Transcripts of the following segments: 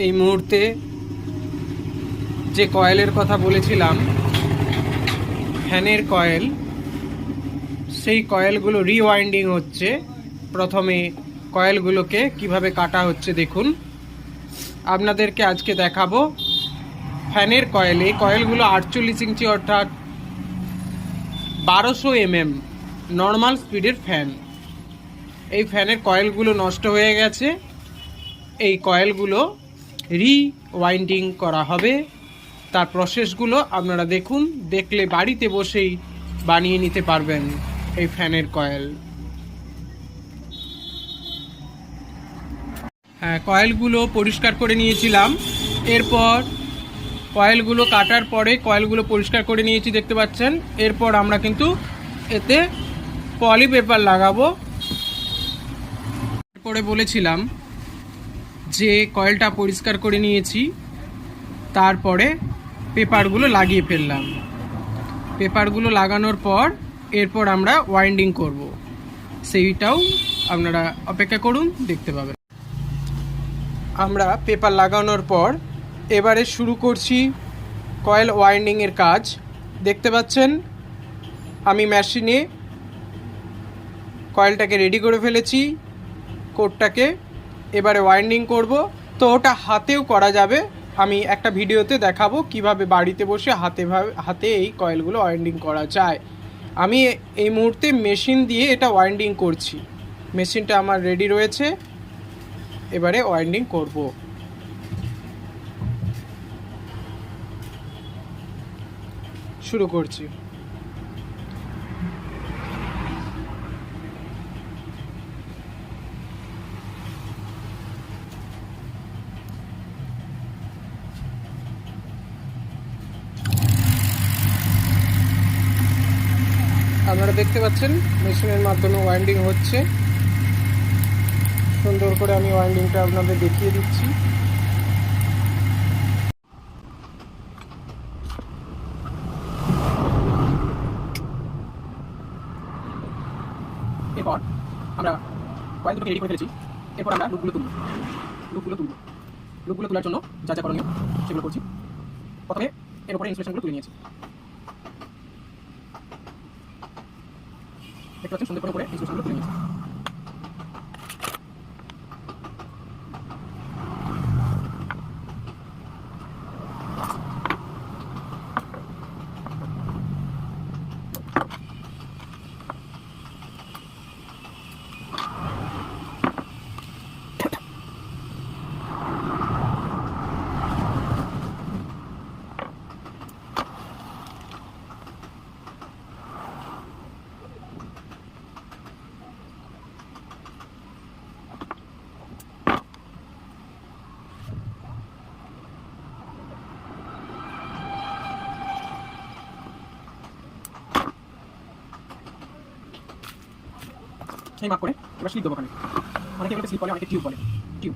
এই মুহূর্তে যে কয়েলের কথা বলেছিলাম, ফ্যানের কয়েল, সেই কয়েলগুলো রিওয়াইন্ডিং হচ্ছে। প্রথমে কয়েলগুলোকে কিভাবে কাটা হচ্ছে দেখুন। আপনাদেরকে আজকে দেখাবো ফ্যানের কয়েল। এই কয়েলগুলো 48 ইঞ্চি অর্থাৎ 1200 mm নর্মাল স্পিডের ফ্যান। এই ফ্যানের কয়েলগুলো নষ্ট হয়ে গেছে। এই কয়েলগুলো রিওয়াইন্ডিং করা হবে। তার প্রসেসগুলো আপনারা দেখুন, দেখলে বাড়িতে বসেই বানিয়ে নিতে পারবেন এই ফ্যানের কয়েল। হ্যাঁ, কয়েলগুলো পরিষ্কার করে নিয়েছিলাম। এরপর কয়েলগুলো কাটার পরে কয়েলগুলো পরিষ্কার করে নিয়েছি, দেখতে পাচ্ছেন। এরপর আমরা কিন্তু এতে পলি পেপার লাগাবো। এরপরে বলেছিলাম যে কয়েলটা পরিষ্কার করে নিয়েছি, তারপরে পেপারগুলো লাগিয়ে ফেললাম। পেপারগুলো লাগানোর পর এরপর আমরা ওয়াইন্ডিং করব, সেইটাও আপনারা অপেক্ষা করুন, দেখতে পাবেন। আমরা পেপার লাগানোর পর এবারে শুরু করছি কয়েল ওয়াইন্ডিংয়ের কাজ। দেখতে পাচ্ছেন আমি মেশিনে কয়েলটাকে রেডি করে ফেলেছি, কোডটাকে। এবারে ওয়াইন্ডিং করব। তো ওটা হাতেও করা যাবে, আমি একটা ভিডিওতে দেখাবো কিভাবে বাড়িতে বসে হাতে এই কয়েলগুলো ওয়াইন্ডিং করা যায়। আমি এই মুহূর্তে মেশিন দিয়ে এটা ওয়াইন্ডিং করছি। মেশিনটা আমার রেডি রয়েছে, এবারে ওয়াইন্ডিং করব। শুরু করছি। আপনারা দেখতে পাচ্ছেন মেশিনের মাধ্যমে ওয়াইন্ডিং হচ্ছে। সুন্দর করে আমি ওয়াইন্ডিংটা আপনাদের দেখিয়ে দিচ্ছি। এরপর আমরা কয়েল দুটোকে রেডি করে ফেলেছি। এরপর আমরা লুপগুলো তোলার জন্য যা যা করণীয় সেগুলো করছি। প্রথমে এর উপরে ইনস্টলেশনগুলো তুলে নিয়েছি। দেখতে পাচ্ছেন সুন্দর করে উপরে ইনস্টলেশনগুলো তুলে নিয়েছি। সেই মাপ করে এবার স্লিপ দেবো। ওখানে অনেকে এটাকে স্লিপ বলে, অনেকে টিউব বলে। টিউব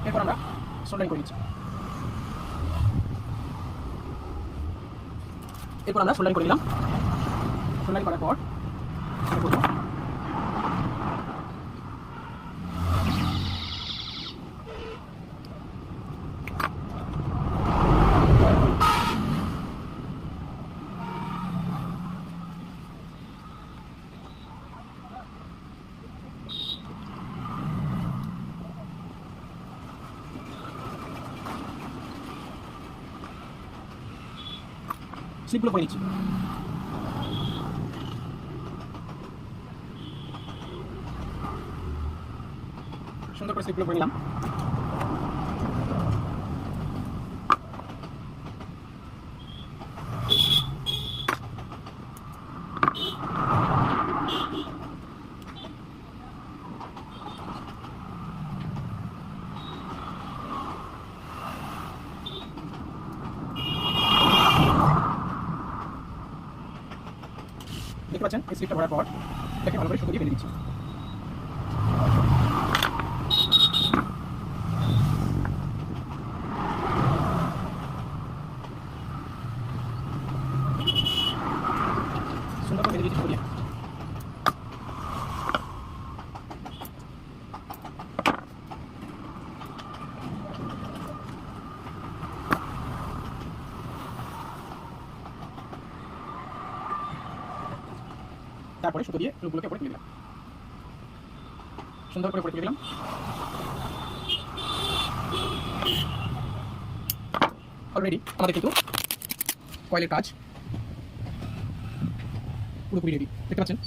এরপর আমরা সোল্ডারিং করে নিচ্ছি। এরপর আমরা সোল্ডারিং করে নিলাম। সোল্ডারিং করার পর স্লিপগুলো করে নিচ্ছি। সুন্দর করে স্লিপগুলো করে নিলাম। দেখতে পাচ্ছেন এই স্লিপটা ভরার পর এটাকে ভালো করে সুতো দিয়ে বেঁধে দিচ্ছি। সুতো দিয়ে। তারপরে সুতো দিয়ে লুপগুলোকে উপরে তুলে দিলাম, সুন্দর করে উপরে তুলে দিলাম। অলরেডি আমাদের কিন্তু কয়েলের কাজ পুরোপুরি রেডি, দেখতে পাচ্ছেন।